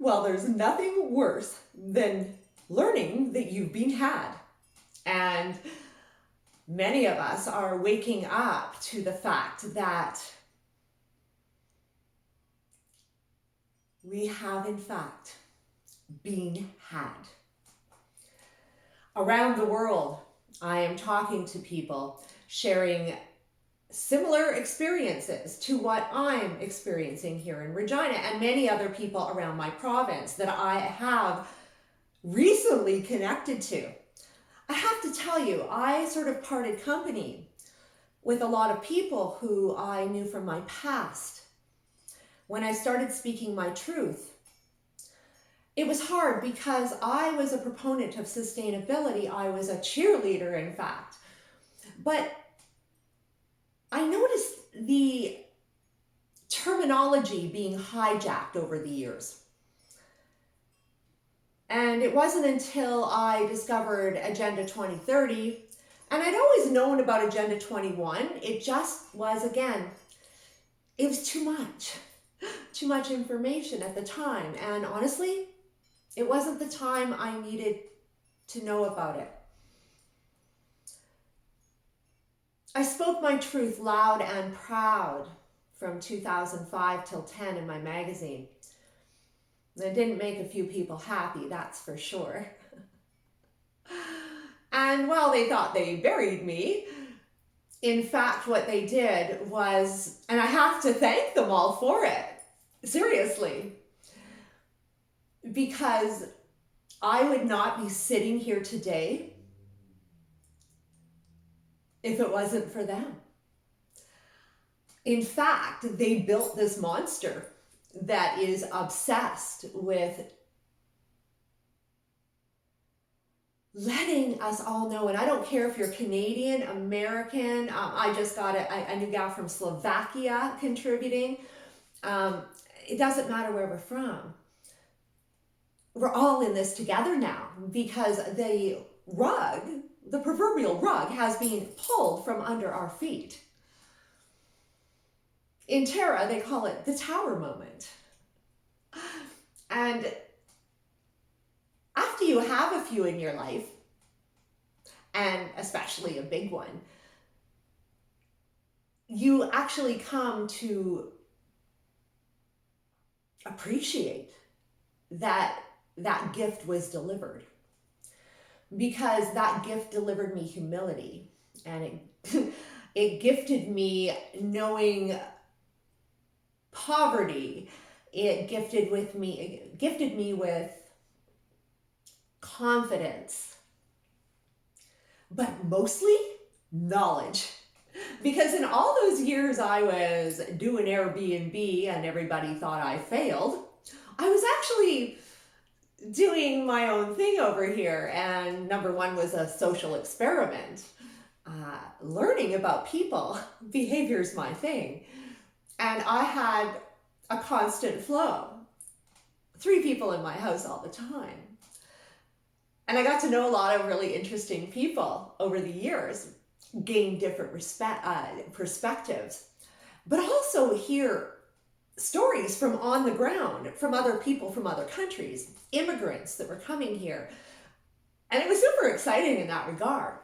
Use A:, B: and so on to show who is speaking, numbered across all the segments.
A: Well, there's nothing worse than learning that you've been had. And many of us are waking up to the fact that we have, in fact, been had. Around the world, I am talking to people sharing similar experiences to what I'm experiencing here in Regina and many other people around my province that I have recently connected to. I have to tell you, I sort of parted company with a lot of people who I knew from my past. When I started speaking my truth, it was hard because I was a proponent of sustainability. I was a cheerleader, in fact. But I noticed the terminology being hijacked over the years. And it wasn't until I discovered Agenda 2030, and I'd always known about Agenda 21, it just was, again, it was too much information at the time. And honestly, it wasn't the time I needed to know about it. I spoke my truth loud and proud from 2005 till 10 in my magazine. I didn't make a few people happy, that's for sure. And while they thought they buried me, in fact, what they did was, and I have to thank them all for it, seriously, because I would not be sitting here today if it wasn't for them. In fact, they built this monster that is obsessed with letting us all know, and I don't care if you're Canadian, American, I just got a new gal from Slovakia contributing. It doesn't matter where we're from. We're all in this together now because the proverbial rug has been pulled from under our feet. In Terra, they call it the tower moment. And after you have a few in your life, and especially a big one, you actually come to appreciate that that gift was delivered. Because that gift delivered me humility, and it gifted me knowing poverty. It gifted me with confidence, but mostly knowledge. Because in all those years I was doing Airbnb and everybody thought I failed, I was actually doing my own thing over here. And number one was a social experiment. Learning about people, behavior's my thing. And I had a constant flow. 3 people in my house all the time. And I got to know a lot of really interesting people over the years, gain different perspectives, but also hear stories from on the ground, from other people from other countries, immigrants that were coming here. And it was super exciting in that regard.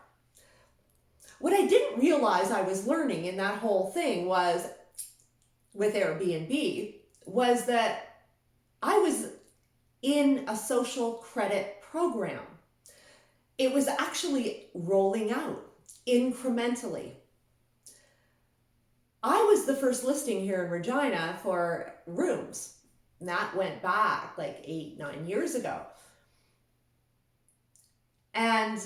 A: What I didn't realize I was learning in that whole thing was, with Airbnb, was that I was in a social credit program. It was actually rolling out incrementally. I was the first listing here in Regina for rooms. And that went back like 8-9 years ago. And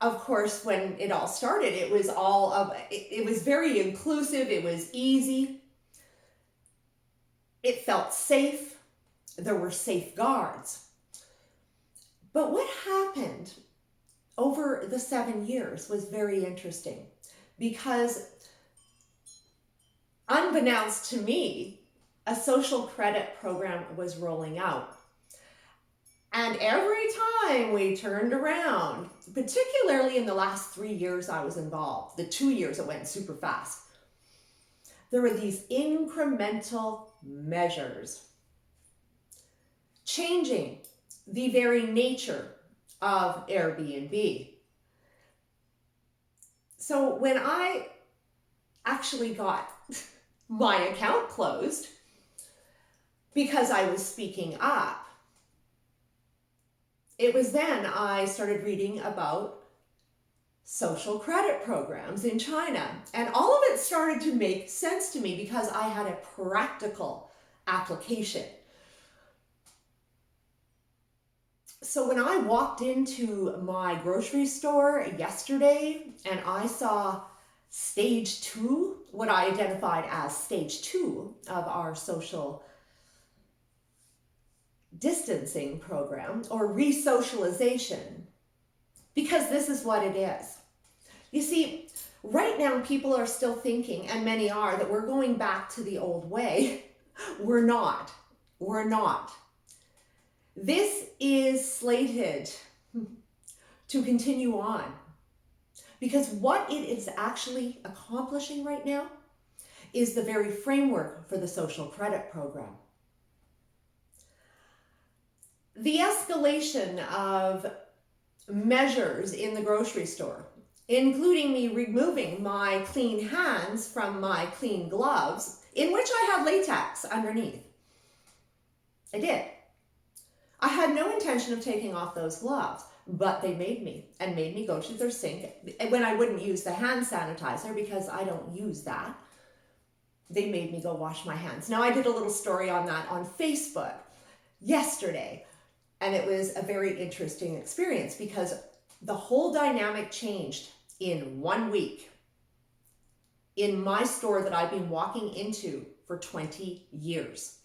A: of course, when it all started, it was very inclusive. It was easy. It felt safe. There were safeguards. But what happened over the 7 years was very interesting, because unbeknownst to me, a social credit program was rolling out. And every time we turned around, particularly in the last 3 years I was involved, the 2 years it went super fast, there were these incremental measures. changing the very nature of Airbnb. So when I actually got my account closed because I was speaking up, it was then I started reading about social credit programs in China. And all of it started to make sense to me because I had a practical application. So when I walked into my grocery store yesterday and I saw stage 2, what I identified as stage 2 of our social distancing program or re-socialization, because this is what it is. You see, right now people are still thinking, and many are, that we're going back to the old way. We're not. We're not. This is slated to continue on because what it is actually accomplishing right now is the very framework for the social credit program. The escalation of measures in the grocery store, including me removing my clean hands from my clean gloves, in which I had latex underneath. I did. I had no intention of taking off those gloves, but they made me go to their sink when I wouldn't use the hand sanitizer because I don't use that. They made me go wash my hands. Now, I did a little story on that on Facebook yesterday, and it was a very interesting experience because the whole dynamic changed in 1 week in my store that I've been walking into for 20 years.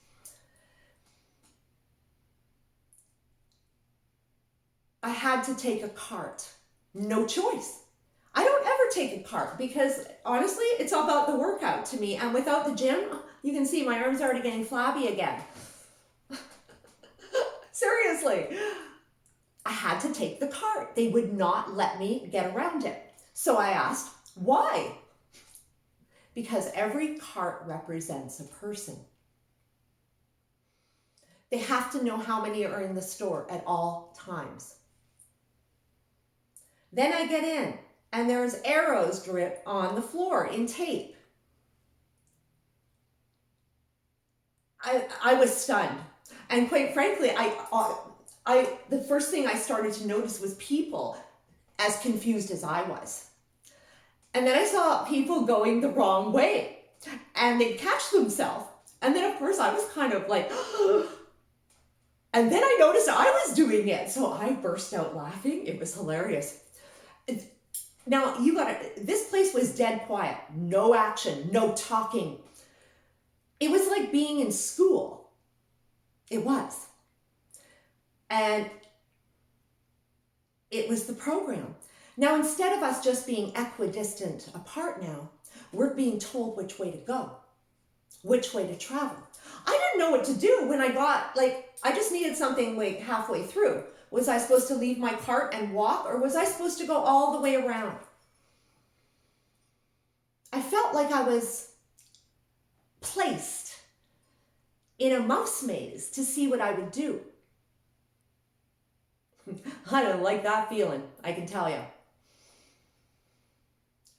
A: I had to take a cart. No choice. I don't ever take a cart because honestly, it's all about the workout to me. And without the gym, you can see my arms are already getting flabby again. Seriously. I had to take the cart. They would not let me get around it. So I asked, why? Because every cart represents a person. They have to know how many are in the store at all times. Then I get in and there's arrows drip on the floor in tape. I was stunned. And quite frankly, the first thing I started to notice was people as confused as I was. And then I saw people going the wrong way and they'd catch themselves. And then of course I was kind of like, and then I noticed I was doing it. So I burst out laughing. It was hilarious. Now this place was dead quiet, no action, no talking. It was like being in school. It was. And it was the program. Now, instead of us just being equidistant apart now, we're being told which way to go, which way to travel. I didn't know what to do when I got, I just needed something halfway through. Was I supposed to leave my cart and walk, or was I supposed to go all the way around? I felt like I was placed in a mouse maze to see what I would do. I don't like that feeling, I can tell you.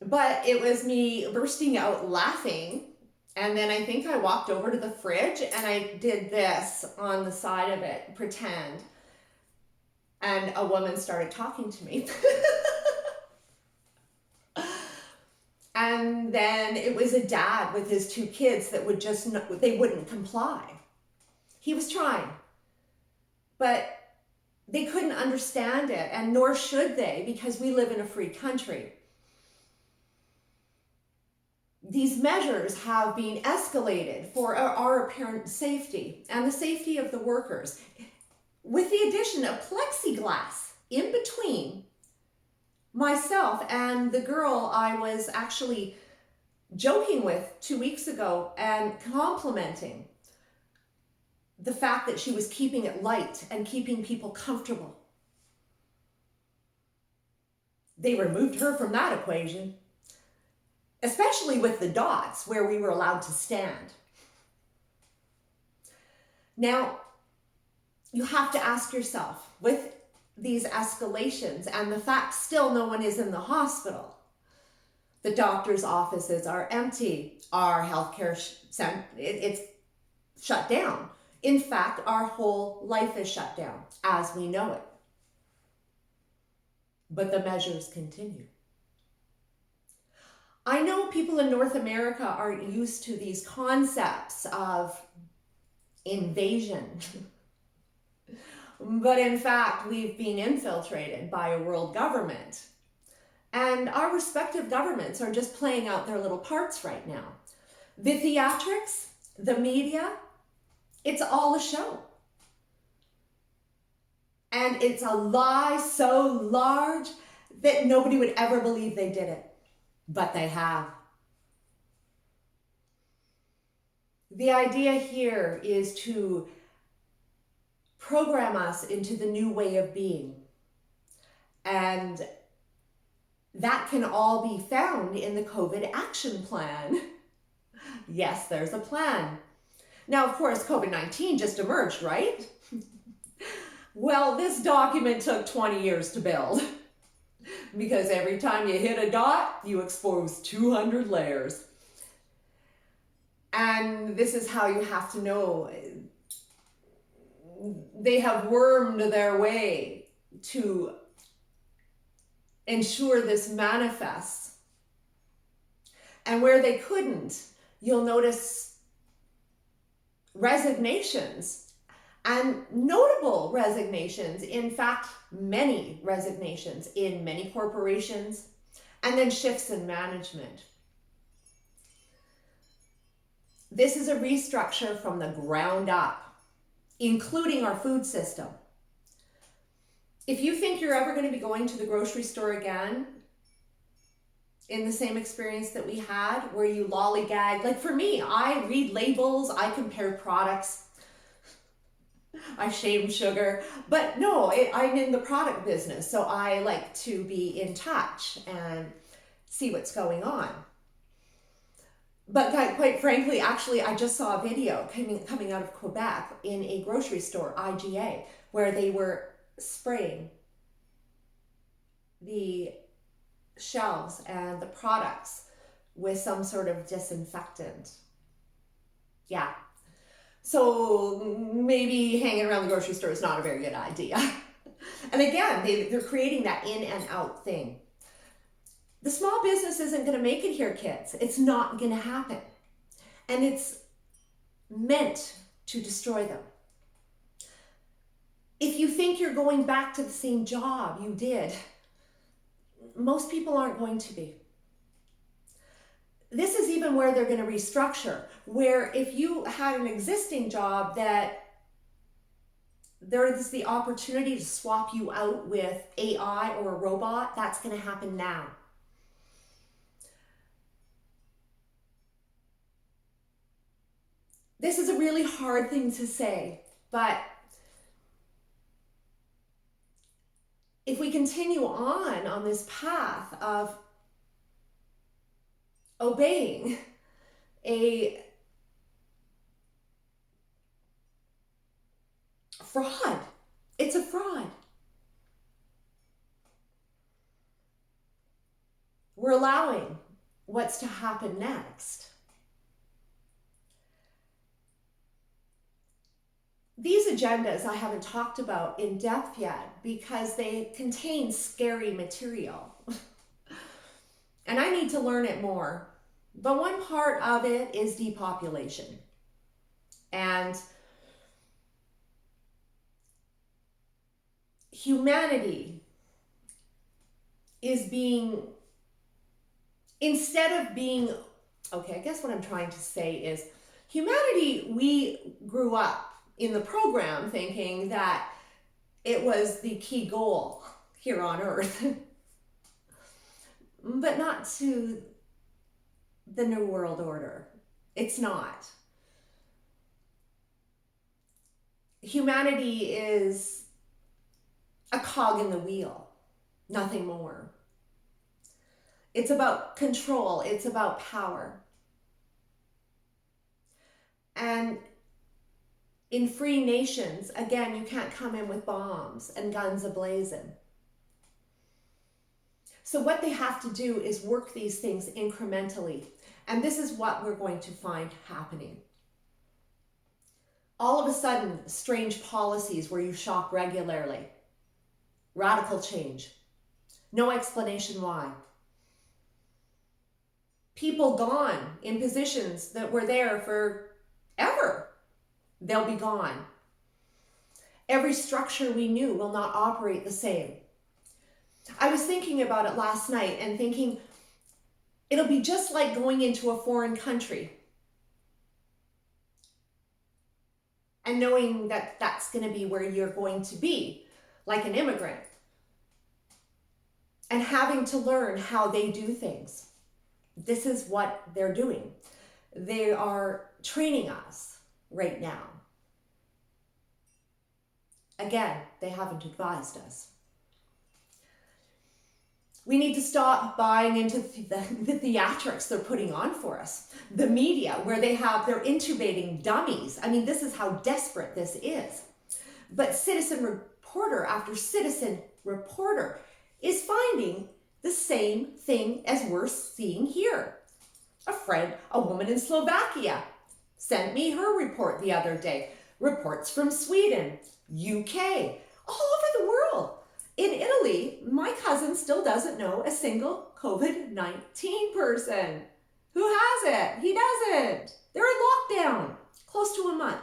A: But it was me bursting out laughing, and then I think I walked over to the fridge and I did this on the side of it, pretend. And a woman started talking to me. And then it was a dad with his 2 kids that they wouldn't comply. He was trying, but they couldn't understand it, and nor should they, because we live in a free country. These measures have been escalated for our apparent safety and the safety of the workers, with the addition of plexiglass in between myself and the girl I was actually joking with 2 weeks ago and complimenting the fact that she was keeping it light and keeping people comfortable. They removed her from that equation, especially with the dots where we were allowed to stand. Now, you have to ask yourself, with these escalations and the fact still no one is in the hospital, the doctor's offices are empty, our healthcare it's shut down. In fact, our whole life is shut down as we know it. But the measures continue. I know people in North America are used to these concepts of invasion. But in fact, we've been infiltrated by a world government. And our respective governments are just playing out their little parts right now. The theatrics, the media, it's all a show. And it's a lie so large that nobody would ever believe they did it. But they have. The idea here is to program us into the new way of being. And that can all be found in the COVID action plan. Yes, there's a plan. Now, of course, COVID-19 just emerged, right? Well, this document took 20 years to build because every time you hit a dot, you expose 200 layers. And this is how you have to know. They have wormed their way to ensure this manifests. And where they couldn't, you'll notice resignations, and notable resignations. In fact, many resignations in many corporations, and then shifts in management. This is a restructure from the ground up, including our food system. If you think you're ever going to be going to the grocery store again in the same experience that we had, where you lollygag, like for me, I read labels, I compare products, I shame sugar, but no, I'm in the product business, so I like to be in touch and see what's going on. But quite frankly, actually, I just saw a video coming out of Quebec in a grocery store, IGA, where they were spraying the shelves and the products with some sort of disinfectant. Yeah. So maybe hanging around the grocery store is not a very good idea. And again, they're creating that in and out thing. The small business isn't going to make it here, kids. It's not going to happen. And it's meant to destroy them. If you think you're going back to the same job you did, most people aren't going to be. This is even where they're going to restructure, where if you had an existing job that there is the opportunity to swap you out with AI or a robot, that's going to happen now. This is a really hard thing to say, but if we continue on this path of obeying a fraud, it's a fraud. We're allowing what's to happen next. These agendas I haven't talked about in depth yet because they contain scary material. And I need to learn it more. But one part of it is depopulation. And humanity is being, instead of being, okay, I guess what I'm trying to say is humanity, we grew up in the program thinking that it was the key goal here on Earth, but not to the New World Order. It's not. Humanity is a cog in the wheel, nothing more. It's about control, it's about power. And In free nations, again, you can't come in with bombs and guns ablazing. So what they have to do is work these things incrementally. And this is what we're going to find happening. All of a sudden, strange policies where you shop regularly. Radical change. No explanation why. People gone in positions that were there forever. They'll be gone. Every structure we knew will not operate the same. I was thinking about it last night and thinking it'll be just like going into a foreign country and knowing that that's going to be where you're going to be, like an immigrant, and having to learn how they do things. This is what they're doing. They are training us right now. Again, they haven't advised us. We need to stop buying into the theatrics they're putting on for us. The media, where they're intubating dummies. I mean, this is how desperate this is. But citizen reporter after citizen reporter is finding the same thing as we're seeing here. A woman in Slovakia, sent me her report the other day. Reports from Sweden, UK, all over the world. In Italy, my cousin still doesn't know a single COVID-19 person. Who has it? He doesn't. They're in lockdown, close to a month.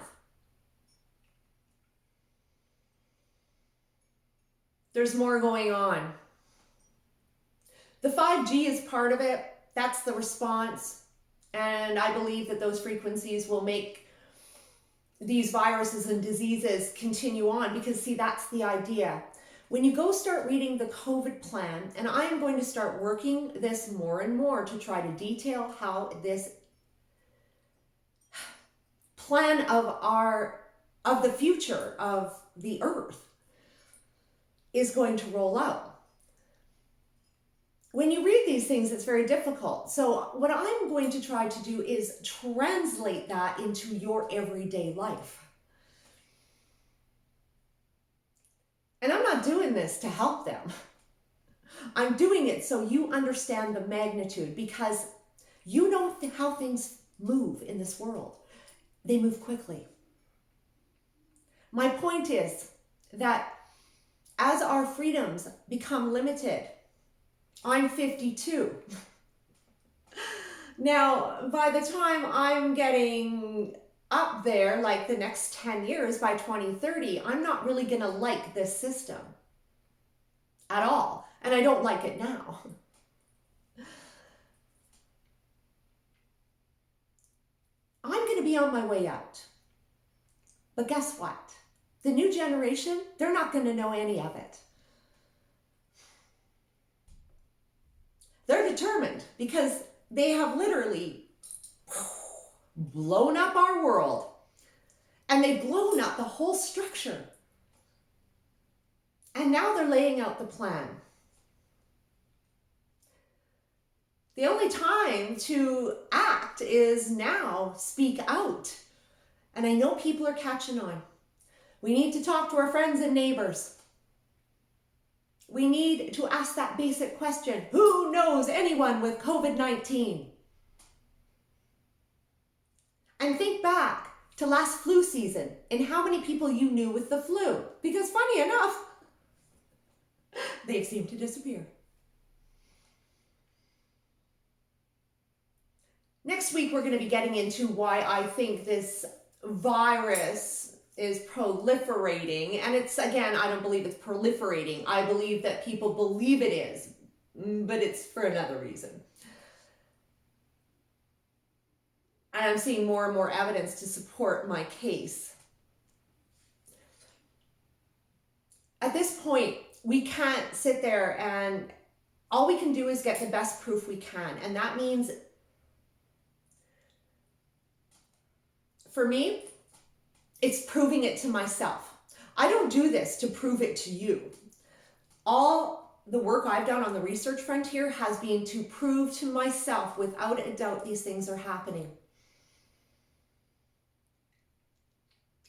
A: There's more going on. The 5G is part of it. That's the response. And I believe that those frequencies will make these viruses and diseases continue on, because see, that's the idea. When you go start reading the COVID plan, and I'm going to start working this more and more to try to detail how this plan of the future of the earth is going to roll out. When you read these things, it's very difficult. So what I'm going to try to do is translate that into your everyday life. And I'm not doing this to help them. I'm doing it so you understand the magnitude, because you know how things move in this world. They move quickly. My point is that as our freedoms become limited, I'm 52. Now, by the time I'm getting up there, like the next 10 years, by 2030, I'm not really going to like this system at all. And I don't like it now. I'm going to be on my way out. But guess what? The new generation, they're not going to know any of it. They're determined, because they have literally blown up our world, and they've blown up the whole structure. And now they're laying out the plan. The only time to act is now. Speak out. And I know people are catching on. We need to talk to our friends and neighbors. We need to ask that basic question: who knows anyone with COVID-19? And think back to last flu season and how many people you knew with the flu. Because funny enough, they've seemed to disappear. Next week, we're going to be getting into why I think this virus is proliferating. And it's, again, I don't believe it's proliferating. I believe that people believe it is, but it's for another reason. And I'm seeing more and more evidence to support my case. At this point, we can't sit there and all we can do is get the best proof we can. And that means, for me, it's proving it to myself. I don't do this to prove it to you. All the work I've done on the research frontier has been to prove to myself without a doubt these things are happening.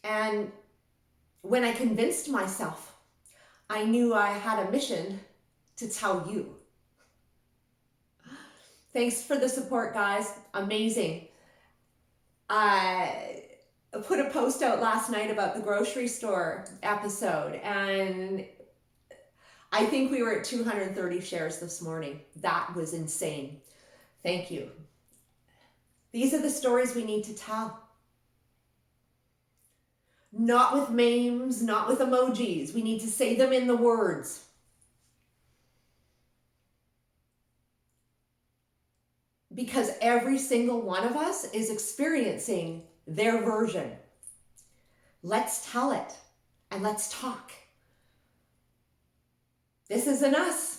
A: And when I convinced myself, I knew I had a mission to tell you. Thanks for the support, guys. Amazing. I put a post out last night about the grocery store episode, and I think we were at 230 shares this morning. That was insane. Thank you. These are the stories we need to tell. Not with memes, not with emojis. We need to say them in the words. Because every single one of us is experiencing their version. Let's tell it and let's talk. This isn't us.